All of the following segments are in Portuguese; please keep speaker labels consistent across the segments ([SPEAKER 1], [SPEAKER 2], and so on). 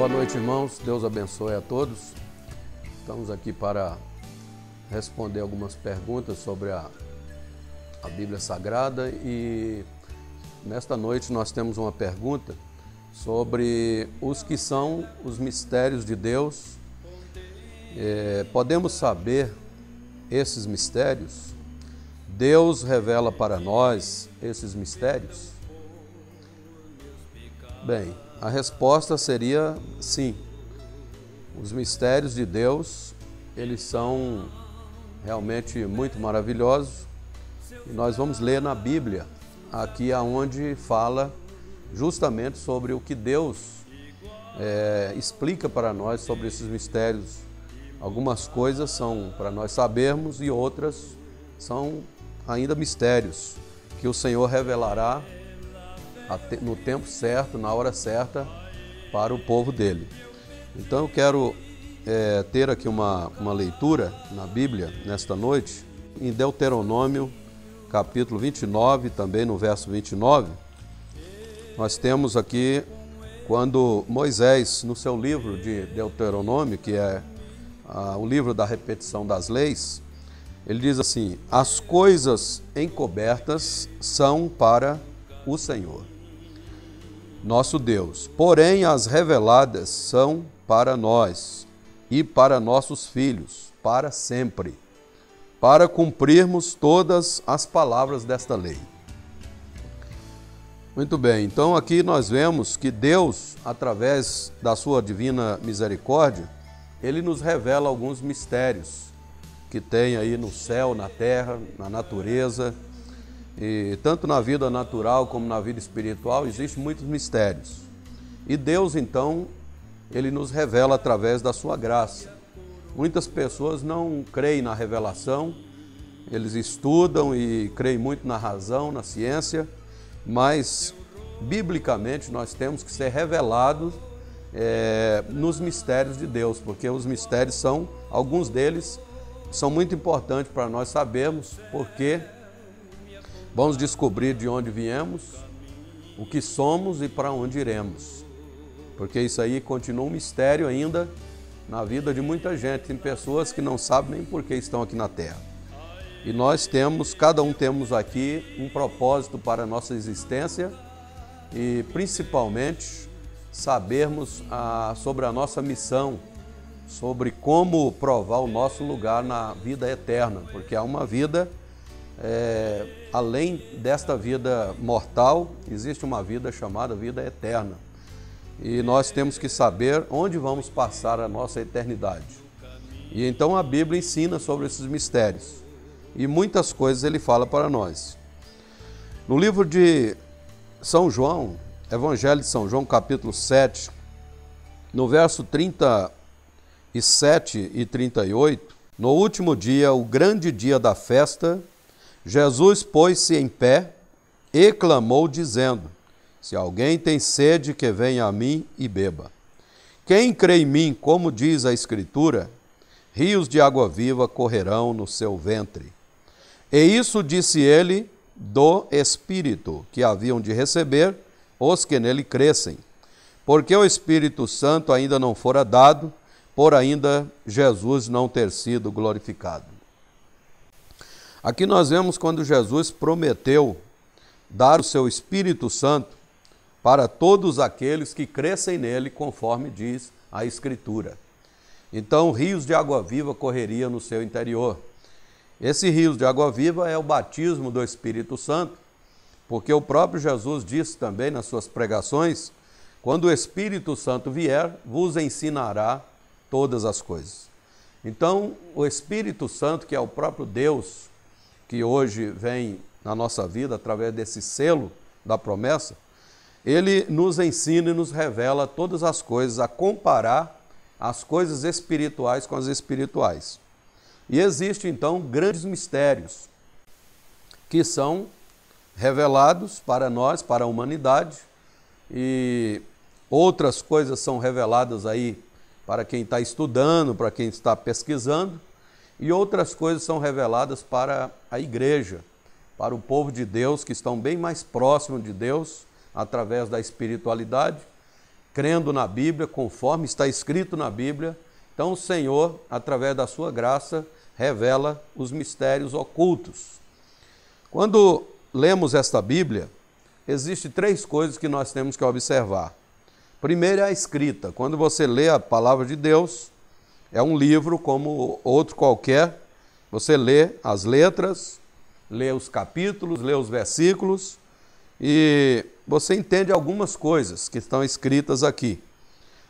[SPEAKER 1] Boa noite, irmãos. Deus abençoe a todos. Estamos aqui para responder algumas perguntas sobre a Bíblia Sagrada e nesta noite nós temos uma pergunta sobre os que são os mistérios de Deus. Podemos saber esses mistérios? Deus revela para nós esses mistérios? Bem, a resposta seria sim. Os mistérios de Deus, eles são realmente muito maravilhosos. E nós vamos ler na Bíblia, aqui aonde fala justamente sobre o que Deus explica para nós sobre esses mistérios. Algumas coisas são para nós sabermos e outras são ainda mistérios que o Senhor revelará no tempo certo, na hora certa, para o povo dele. Então eu quero ter aqui uma leitura na Bíblia nesta noite, em Deuteronômio, capítulo 29, também no verso 29. Nós temos aqui quando Moisés, no seu livro de Deuteronômio, que é o livro da repetição das leis, ele diz assim: as coisas encobertas são para o Senhor, nosso Deus, porém as reveladas são para nós e para nossos filhos, para sempre, para cumprirmos todas as palavras desta lei. Muito bem, então aqui nós vemos que Deus, através da sua divina misericórdia, Ele nos revela alguns mistérios que tem aí no céu, na terra, na natureza, e tanto na vida natural como na vida espiritual existem muitos mistérios. E Deus, então, Ele nos revela através da sua graça. Muitas pessoas não creem na revelação, eles estudam e creem muito na razão, na ciência, mas, biblicamente, nós temos que ser revelados nos mistérios de Deus, porque os mistérios são, alguns deles, são muito importantes para nós sabermos, porque vamos descobrir de onde viemos, o que somos e para onde iremos. Porque isso aí continua um mistério ainda na vida de muita gente. Tem pessoas que não sabem nem por que estão aqui na Terra. E nós temos, cada um temos aqui um propósito para a nossa existência e principalmente sabermos sobre a nossa missão, sobre como provar o nosso lugar na vida eterna, porque há uma vida além desta vida mortal, existe uma vida chamada vida eterna. E nós temos que saber onde vamos passar a nossa eternidade. E então a Bíblia ensina sobre esses mistérios. E muitas coisas ele fala para nós. No livro de São João, Evangelho de São João, capítulo 7, no verso 37 e 38, no último dia, o grande dia da festa, Jesus pôs-se em pé e clamou, dizendo: se alguém tem sede, que venha a mim e beba. Quem crê em mim, como diz a Escritura, rios de água viva correrão no seu ventre. E isso disse ele do Espírito, que haviam de receber os que nele crescem, porque o Espírito Santo ainda não fora dado, por ainda Jesus não ter sido glorificado. Aqui nós vemos quando Jesus prometeu dar o seu Espírito Santo para todos aqueles que crescem nele, conforme diz a Escritura. Então, rios de água viva correriam no seu interior. Esse rios de água viva é o batismo do Espírito Santo, porque o próprio Jesus disse também nas suas pregações: quando o Espírito Santo vier, vos ensinará todas as coisas. Então, o Espírito Santo, que é o próprio Deus, que hoje vem na nossa vida através desse selo da promessa, ele nos ensina e nos revela todas as coisas, a comparar as coisas espirituais com as espirituais. E existem, então, grandes mistérios que são revelados para nós, para a humanidade, e outras coisas são reveladas aí para quem está estudando, para quem está pesquisando, e outras coisas são reveladas para a igreja, para o povo de Deus, que estão bem mais próximos de Deus, através da espiritualidade, crendo na Bíblia, conforme está escrito na Bíblia. Então o Senhor, através da sua graça, revela os mistérios ocultos. Quando lemos esta Bíblia, existem 3 coisas que nós temos que observar. Primeiro é a escrita. Quando você lê a palavra de Deus, é um livro como outro qualquer. Você lê as letras, lê os capítulos, lê os versículos e você entende algumas coisas que estão escritas aqui.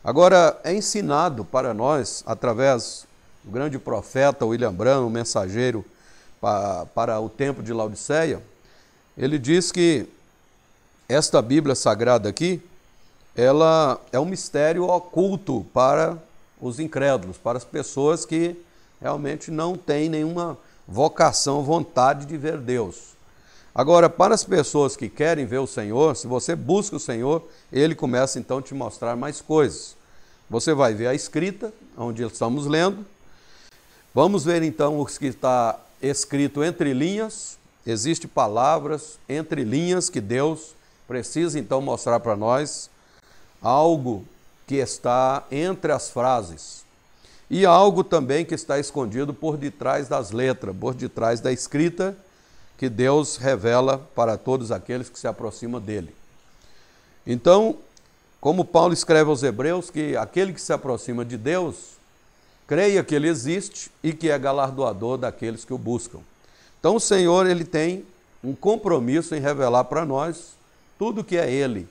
[SPEAKER 1] Agora, é ensinado para nós, através do grande profeta William Branham, o mensageiro para o tempo de Laodiceia, ele diz que esta Bíblia Sagrada aqui, ela é um mistério oculto para os incrédulos, para as pessoas que realmente não têm nenhuma vocação, vontade de ver Deus. Agora, para as pessoas que querem ver o Senhor, se você busca o Senhor, Ele começa então a te mostrar mais coisas. Você vai ver a escrita, onde estamos lendo. Vamos ver então o que está escrito entre linhas. Existem palavras entre linhas que Deus precisa então mostrar para nós. Algo que está entre as frases. E algo também que está escondido por detrás das letras, por detrás da escrita, que Deus revela para todos aqueles que se aproximam dele. Então, como Paulo escreve aos Hebreus, que aquele que se aproxima de Deus, creia que Ele existe e que é galardoador daqueles que o buscam. Então o Senhor, Ele tem um compromisso em revelar para nós tudo que é Ele,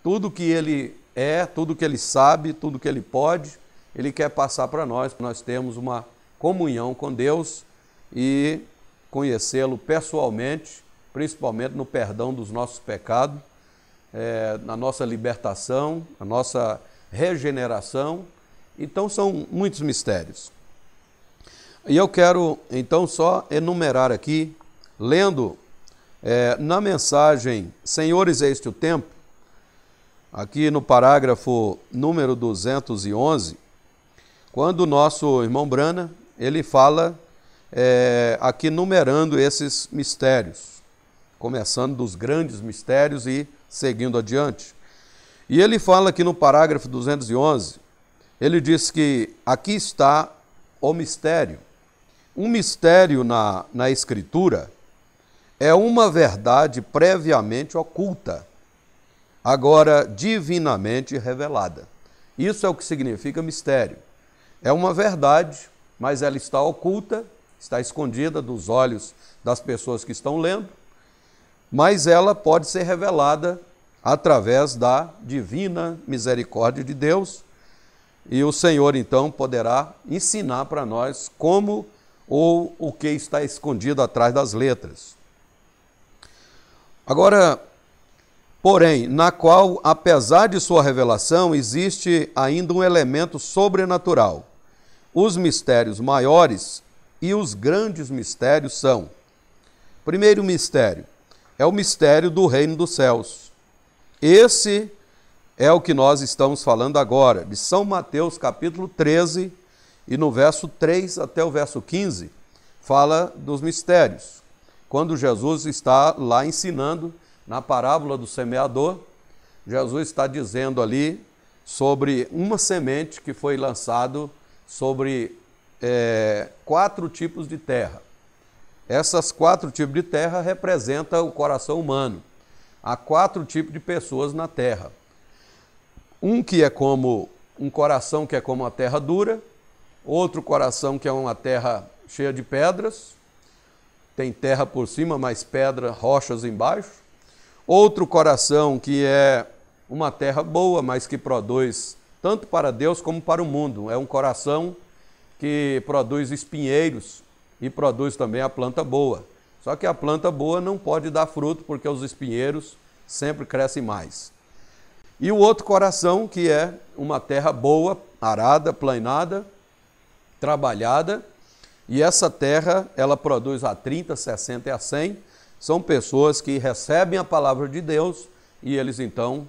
[SPEAKER 1] tudo que Ele é, tudo que Ele sabe, tudo que Ele pode, Ele quer passar para nós. Nós temos uma comunhão com Deus e conhecê-lo pessoalmente, principalmente no perdão dos nossos pecados, na nossa libertação, na nossa regeneração. Então são muitos mistérios. E eu quero então só enumerar aqui, lendo na mensagem Senhores, Este o Tempo, aqui no parágrafo número 211, quando o nosso irmão Branham, ele fala aqui numerando esses mistérios, começando dos grandes mistérios e seguindo adiante. E ele fala aqui no parágrafo 211, ele diz que aqui está o mistério. Um mistério na Escritura é uma verdade previamente oculta, agora divinamente revelada. Isso é o que significa mistério. É uma verdade, mas ela está oculta, está escondida dos olhos das pessoas que estão lendo, mas ela pode ser revelada através da divina misericórdia de Deus, e o Senhor então poderá ensinar para nós como ou o que está escondido atrás das letras. Agora, porém, na qual, apesar de sua revelação, existe ainda um elemento sobrenatural. Os mistérios maiores e os grandes mistérios são: primeiro mistério é o mistério do reino dos céus. Esse é o que nós estamos falando agora, de São Mateus capítulo 13, e no verso 3 até o verso 15, fala dos mistérios. Quando Jesus está lá ensinando, na parábola do semeador, Jesus está dizendo ali sobre uma semente que foi lançado sobre 4 tipos de terra. Essas 4 tipos de terra representam o coração humano. Há 4 tipos de pessoas na terra. Um que é como um coração que é como uma terra dura, outro coração que é uma terra cheia de pedras, tem terra por cima, mas pedra, rochas embaixo. Outro coração que é uma terra boa, mas que produz tanto para Deus como para o mundo. É um coração que produz espinheiros e produz também a planta boa. Só que a planta boa não pode dar fruto porque os espinheiros sempre crescem mais. E o outro coração que é uma terra boa, arada, plainada, trabalhada, e essa terra ela produz a 30, 60 e a 100. São pessoas que recebem a palavra de Deus e eles então,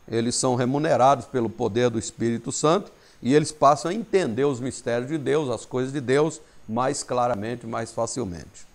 [SPEAKER 1] eles são remunerados pelo poder do Espírito Santo e eles passam a entender os mistérios de Deus, as coisas de Deus, mais claramente, mais facilmente.